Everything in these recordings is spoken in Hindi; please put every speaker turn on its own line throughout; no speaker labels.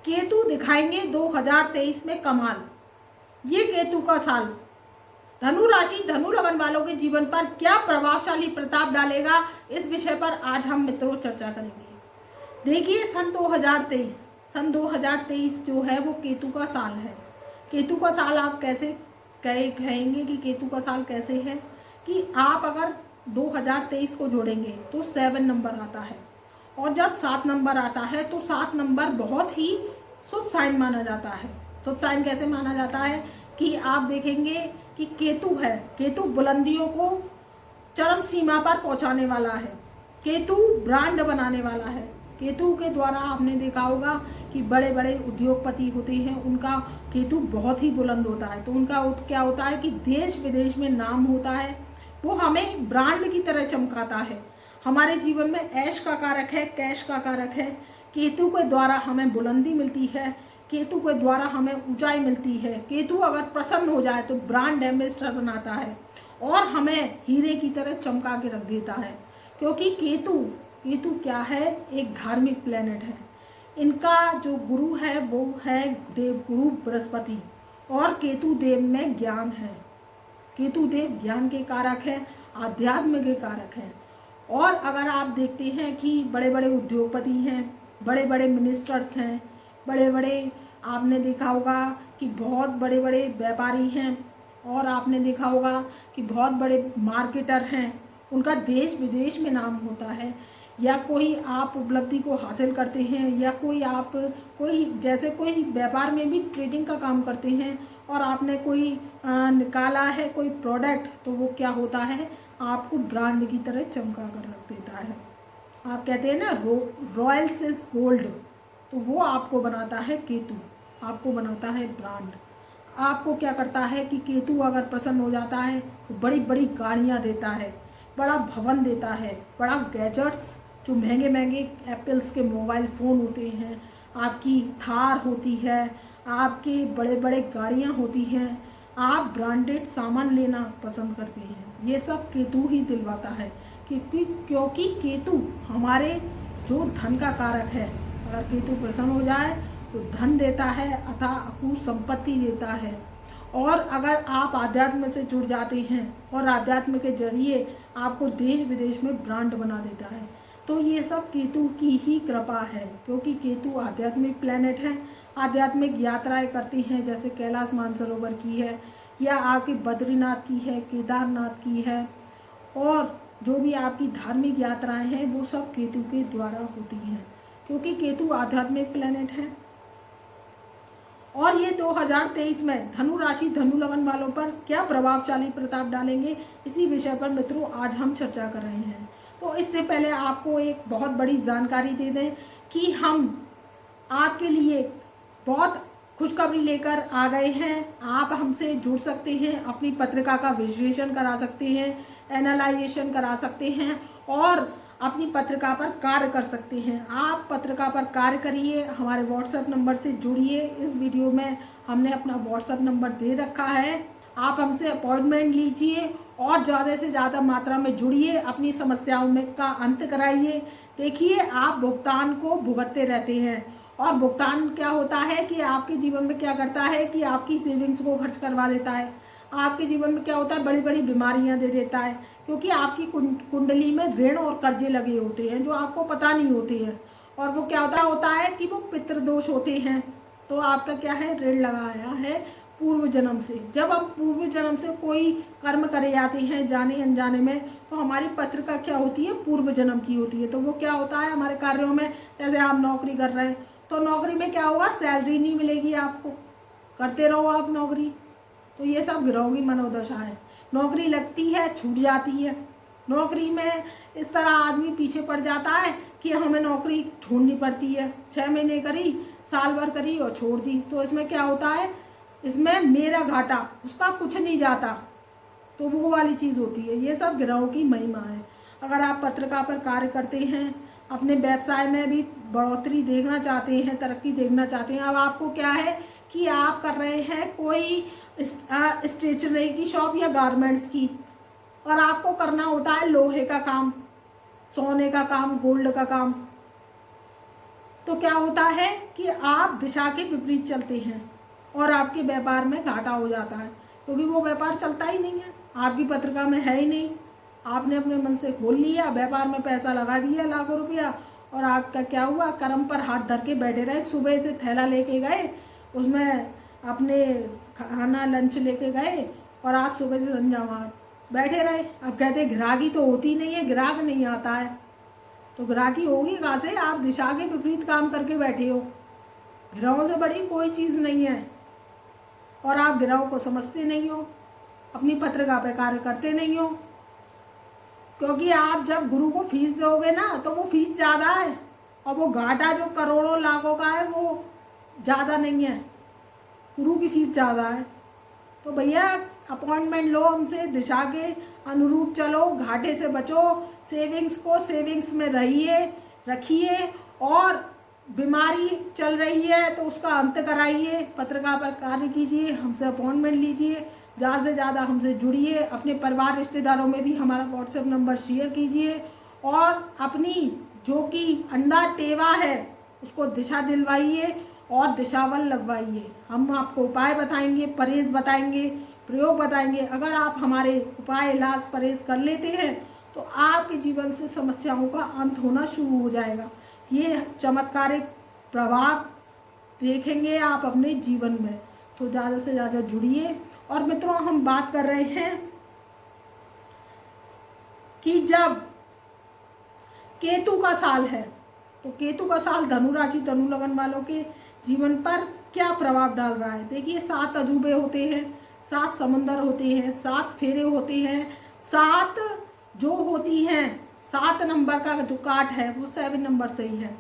केतु दिखाएंगे 2023 में कमाल। ये केतु का साल धनु राशि धनु लगन वालों के जीवन पर क्या प्रभावशाली प्रताप डालेगा, इस विषय पर आज हम मित्रों चर्चा करेंगे। देखिए, सन 2023 जो है वो केतु का साल है। केतु का साल आप कैसे कहेंगे कि केतु का साल कैसे है, कि आप अगर 2023 को जोड़ेंगे तो 7 नंबर आता है, और जब 7 नंबर आता है तो 7 नंबर बहुत ही शुभ साइन माना जाता है। शुभ साइन कैसे माना जाता है कि आप देखेंगे कि केतु है, केतु बुलंदियों को चरम सीमा पर पहुंचाने वाला है, केतु ब्रांड बनाने वाला है। केतु के द्वारा आपने देखा होगा कि बड़े बड़े उद्योगपति होते हैं, उनका केतु बहुत ही बुलंद होता है, तो उनका क्या होता है कि देश विदेश में नाम होता है, वो हमें ब्रांड की तरह चमकाता है। हमारे जीवन में ऐश का कारक है, कैश का कारक है। केतु के द्वारा हमें बुलंदी मिलती है, केतु के द्वारा हमें ऊंचाई मिलती है। केतु अगर प्रसन्न हो जाए तो ब्रांड एम्बेसडर बनाता है और हमें हीरे की तरह चमका के रख देता है, क्योंकि केतु क्या है, एक धार्मिक प्लेनेट है। इनका जो गुरु है वो है देव गुरु बृहस्पति, और केतु देव में ज्ञान है। केतु देव ज्ञान के कारक है, आध्यात्म के कारक है। और अगर आप देखते हैं कि बड़े बड़े उद्योगपति हैं, बड़े बड़े मिनिस्टर्स हैं, बड़े बड़े आपने देखा होगा कि बहुत बड़े बड़े व्यापारी हैं, और आपने देखा होगा कि बहुत बड़े मार्केटर हैं, उनका देश विदेश में नाम होता है। या कोई आप उपलब्धि को हासिल करते हैं, या कोई जैसे कोई व्यापार में भी ट्रेडिंग का काम करते हैं, और आपने कोई निकाला है कोई प्रोडक्ट, तो वो क्या होता है, आपको ब्रांड की तरह चमका कर रख देता है। आप कहते हैं ना रॉयल इज गोल्ड, तो वो आपको बनाता है केतु, आपको बनाता है ब्रांड। आपको क्या करता है कि केतु अगर प्रसन्न हो जाता है तो बड़ी बड़ी गाड़ियाँ देता है, बड़ा भवन देता है, बड़ा गैजेट्स, जो महंगे महंगे एप्पल्स के मोबाइल फ़ोन होते हैं, आपकी थार होती है, आपकी बड़े बड़े गाड़ियाँ होती हैं, आप ब्रांडेड सामान लेना पसंद करते हैं, ये सब केतु ही दिलवाता है। क्योंकि केतु हमारे जो धन का कारक है, अगर केतु प्रसन्न हो जाए तो धन देता है, अथवा अपूर्व संपत्ति देता है। और अगर आप आध्यात्म से जुड़ जाते हैं और आध्यात्म के जरिए आपको देश विदेश में ब्रांड बना देता है, तो ये सब केतु की ही कृपा है। क्योंकि केतु आध्यात्मिक प्लेनेट है, आध्यात्मिक यात्राएं करती हैं, जैसे कैलाश मानसरोवर की है, या आपकी बद्रीनाथ की है, केदारनाथ की है, और जो भी आपकी धार्मिक यात्राएं हैं वो सब केतु के द्वारा होती हैं, क्योंकि केतु आध्यात्मिक प्लेनेट है। और ये 2023 में धनु राशि धनु लगन वालों पर क्या प्रभावशाली प्रताप डालेंगे, इसी विषय पर मित्रों आज हम चर्चा कर रहे हैं। तो इससे पहले आपको एक बहुत बड़ी जानकारी दे दें कि हम आपके लिए बहुत खुशखबरी लेकर आ गए हैं। आप हमसे जुड़ सकते हैं, अपनी पत्रिका का विश्लेषण करा सकते हैं, एनालाइजेशन करा सकते हैं, और अपनी पत्रिका पर कार्य कर सकते हैं। आप पत्रिका पर कार्य करिए, हमारे व्हाट्सएप नंबर से जुड़िए। इस वीडियो में हमने अपना व्हाट्सएप नंबर दे रखा है, आप हमसे अपॉइंटमेंट लीजिए और ज़्यादा से ज़्यादा मात्रा में जुड़िए, अपनी समस्याओं में का अंत कराइए। देखिए, आप भुगतान को भुगतते रहते हैं, और भुगतान क्या होता है कि आपके जीवन में क्या करता है कि आपकी सेविंग्स को खर्च करवा देता है। आपके जीवन में क्या होता है, बड़ी बड़ी बीमारियां दे देता है, क्योंकि आपकी कुंडली में ऋण और कर्जे लगे होते हैं जो आपको पता नहीं होते हैं। और वो क्या होता है कि वो पितृदोष होते हैं। तो आपका क्या है, ऋण लगाया है पूर्व जन्म से। जब हम पूर्व जन्म से कोई कर्म करे जाते हैं जाने अनजाने में, तो हमारी पत्रिका क्या होती है, पूर्व जन्म की होती है। तो वो क्या होता है हमारे कार्यों में, जैसे आप नौकरी कर रहे हैं तो नौकरी में क्या होगा, सैलरी नहीं मिलेगी आपको, करते रहो आप नौकरी, तो ये सब ग्रहों की मनोदशा है। नौकरी लगती है, छूट जाती है। नौकरी में इस तरह आदमी पीछे पड़ जाता है कि हमें नौकरी छोड़नी पड़ती है। 6 महीने करी, साल भर करी और छोड़ दी, तो इसमें क्या होता है, इसमें मेरा घाटा, उसका कुछ नहीं जाता, तो वो वाली चीज़ होती है। ये सब ग्रहों की महिमा है। अगर आप पत्रिका पर कार्य करते हैं, अपने व्यवसाय में भी बढ़ोतरी देखना चाहते हैं, तरक्की देखना चाहते हैं, अब आपको क्या है कि आप कर रहे हैं कोई स्टेशनरी की शॉप या गारमेंट्स की, और आपको करना होता है लोहे का काम, सोने का काम, गोल्ड का काम, तो क्या होता है कि आप दिशा के विपरीत चलते हैं और आपके व्यापार में घाटा हो जाता है, क्योंकि वो व्यापार चलता ही नहीं है, आपकी पत्रिका में है ही नहीं। आपने अपने मन से खोल लिया, व्यापार में पैसा लगा दिया लाखों रुपया, और आपका क्या हुआ, कर्म पर हाथ धर के बैठे रहे। सुबह से थैला लेके गए, उसमें अपने खाना लंच लेके गए और आप सुबह से संध्या वहाँ बैठे रहे। अब कहते ग्राहकी तो होती नहीं है, ग्राहक नहीं आता है, तो ग्राहकी होगी कहाँ से? आप दिशा के विपरीत काम करके बैठे हो। ग्रहों से बड़ी कोई चीज़ नहीं है, और आप ग्रहों को समझते नहीं हो, अपनी पत्रिका पे कार्य करते नहीं हो। क्योंकि आप जब गुरु को फीस दोगे ना, तो वो फीस ज़्यादा है, और वो घाटा जो करोड़ों लाखों का है वो ज़्यादा नहीं है, गुरु की फीस ज़्यादा है। तो भैया अपॉइंटमेंट लो हमसे, दिशा के अनुरूप चलो, घाटे से बचो, सेविंग्स को सेविंग्स में रखिए, और बीमारी चल रही है तो उसका अंत कराइए, पत्रिका पर कार्य कीजिए, हमसे अपॉइंटमेंट लीजिए, ज़्यादा से ज़्यादा हमसे जुड़िए, अपने परिवार रिश्तेदारों में भी हमारा व्हाट्सएप नंबर शेयर कीजिए, और अपनी जो कि अंडा टेवा है उसको दिशा दिलवाइए और दिशावल लगवाइए। हम आपको उपाय बताएंगे, परहेज बताएंगे, प्रयोग बताएंगे। अगर आप हमारे उपाय, इलाज, परहेज कर लेते हैं तो आपके जीवन से समस्याओं का अंत होना शुरू हो जाएगा। ये चमत्कारिक प्रभाव देखेंगे आप अपने जीवन में, तो ज़्यादा से ज़्यादा जुड़िए। और मित्रों, हम बात कर रहे हैं कि जब केतु का साल है, तो केतु का साल धनु राशि, धनु लगन वालों के जीवन पर क्या प्रभाव डाल रहा है। देखिए, 7 अजूबे होते हैं, 7 समंदर होते हैं, 7 फेरे होते हैं, 7 जो होती हैं, 7 नंबर का जो काट है वो 7 नंबर से ही है,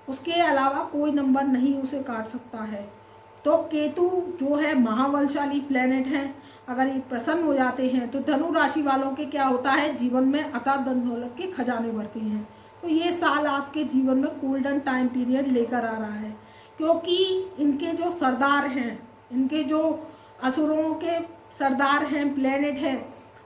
उसके अलावा कोई नंबर नहीं उसे काट सकता है। तो केतु जो है महाबलशाली प्लेनेट है। अगर ये प्रसन्न हो जाते हैं तो धनु राशि वालों के क्या होता है, जीवन में अथाह धन दौलत के खजाने बढ़ते हैं। तो ये साल आपके जीवन में गोल्डन टाइम पीरियड लेकर आ रहा है, क्योंकि इनके जो सरदार हैं, इनके जो असुरों के सरदार हैं, प्लेनेट है,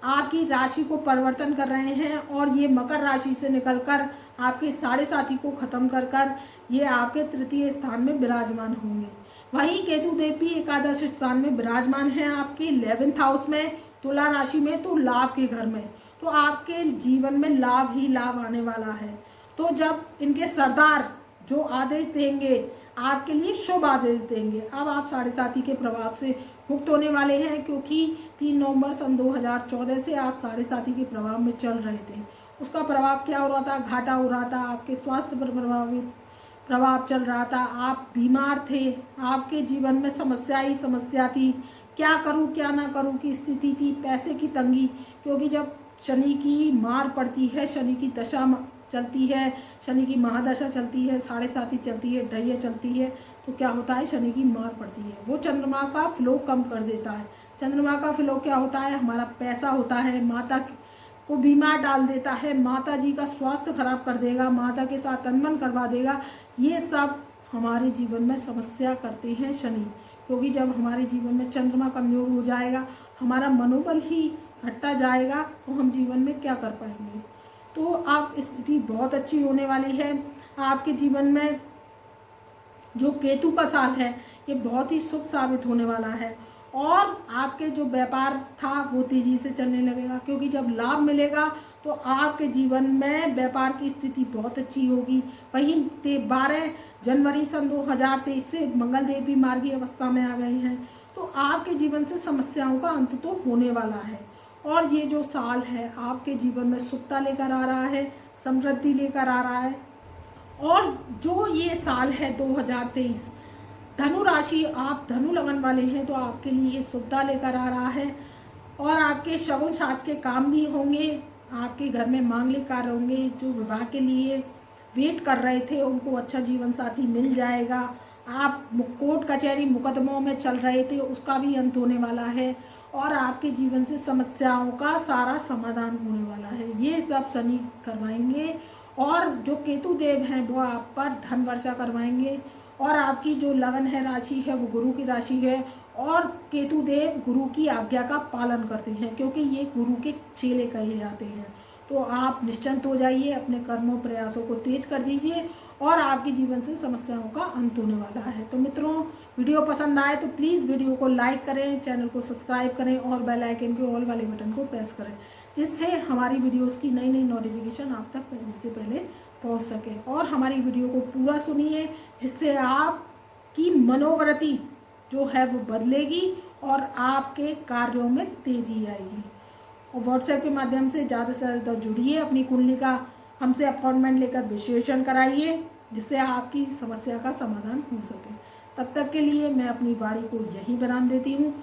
आपकी राशि को परिवर्तन कर रहे हैं, और ये मकर राशि से निकलकर आपके साढ़े साथी को खत्म कर ये आपके तृतीय स्थान में विराजमान होंगे। वहीं केतु देव भी एकादश स्थान में विराजमान हैं, आपके 11th हाउस में, तुला राशि में, तो लाभ के घर में। तो आपके जीवन में लाभ ही लाभ आने वाला है। तो जब इनके सरदार जो आदेश देंगे, आपके लिए शुभ आदेश देंगे। अब आप साढ़े साथी के प्रभाव से मुक्त होने वाले हैं, क्योंकि 3 नवंबर सन 2014 से आप साढ़े साथी के प्रभाव में चल रहे थे। उसका प्रभाव क्या हो रहा था, घाटा हो रहा था, आपके स्वास्थ्य पर प्रभाव चल रहा था, आप बीमार थे, आपके जीवन में समस्या ही समस्या थी, क्या करूं क्या ना करूं की स्थिति थी, पैसे की तंगी, क्योंकि जब शनि की मार पड़ती है, शनि की दशा चलती है, शनि की महादशा चलती है, साढ़े साथी चलती है, ढैया चलती है, तो क्या होता है, शनि की मार पड़ती है, वो चंद्रमा का फ्लो कम कर देता है। चंद्रमा का फ्लो क्या होता है, हमारा पैसा होता है, माता को बीमार डाल देता है, माता जी का स्वास्थ्य खराब कर देगा, माता के साथ अनबन करवा देगा। ये सब हमारे जीवन में समस्या करते हैं शनि, क्योंकि जब हमारे जीवन में चंद्रमा कमजोर हो जाएगा, हमारा मनोबल ही घटता जाएगा, तो हम जीवन में क्या कर पाएंगे। तो अब स्थिति बहुत अच्छी होने वाली है आपके जीवन में। जो केतु का साल है ये बहुत ही शुभ साबित होने वाला है, और आपके जो व्यापार था वो तेजी से चलने लगेगा, क्योंकि जब लाभ मिलेगा तो आपके जीवन में व्यापार की स्थिति बहुत अच्छी होगी। वहीं 12 जनवरी सन 2023 से मंगल देव भी मार्गी अवस्था में आ गए हैं, तो आपके जीवन से समस्याओं का अंत तो होने वाला है। और ये जो साल है आपके जीवन में सुखता लेकर आ रहा है, समृद्धि लेकर आ रहा है। और जो ये साल है 2023, धनु राशि, आप धनु लगन वाले हैं, तो आपके लिए सुविधा लेकर आ रहा है, और आपके शगुन साथ के काम भी होंगे, आपके घर में मांगलिक कार्य होंगे। जो विवाह के लिए वेट कर रहे थे उनको अच्छा जीवन साथी मिल जाएगा। आप कोर्ट कचहरी मुकदमों में चल रहे थे, उसका भी अंत होने वाला है, और आपके जीवन से समस्याओं का सारा समाधान होने वाला है। ये सब शनि करवाएंगे, और जो केतु देव हैं वो आप पर धन वर्षा करवाएंगे। और आपकी जो लगन है, राशि है, वो गुरु की राशि है, और केतु देव गुरु की आज्ञा का पालन करते हैं, क्योंकि ये गुरु के चेले कहे जाते हैं। तो आप निश्चिंत हो जाइए, अपने कर्मों प्रयासों को तेज कर दीजिए, और आपके जीवन से समस्याओं का अंत होने वाला है। तो मित्रों, वीडियो पसंद आए तो प्लीज़ वीडियो को लाइक करें, चैनल को सब्सक्राइब करें और बेल आइकन के ऑल वाले बटन को प्रेस करें, जिससे हमारी वीडियोस की नई नई नोटिफिकेशन आप तक पहले से पहले पहुंच सके। और हमारी वीडियो को पूरा सुनिए, जिससे आपकी मनोवृत्ति जो है वो बदलेगी और आपके कार्यों में तेजी आएगी। और व्हाट्सएप के माध्यम से ज़्यादा से ज़्यादा जुड़िए, अपनी कुंडली का हमसे अपॉइंटमेंट लेकर विश्लेषण कराइए, जिससे आपकी समस्या का समाधान हो सके। तब तक के लिए मैं अपनी वाणी को यहीं विराम देती हूँ।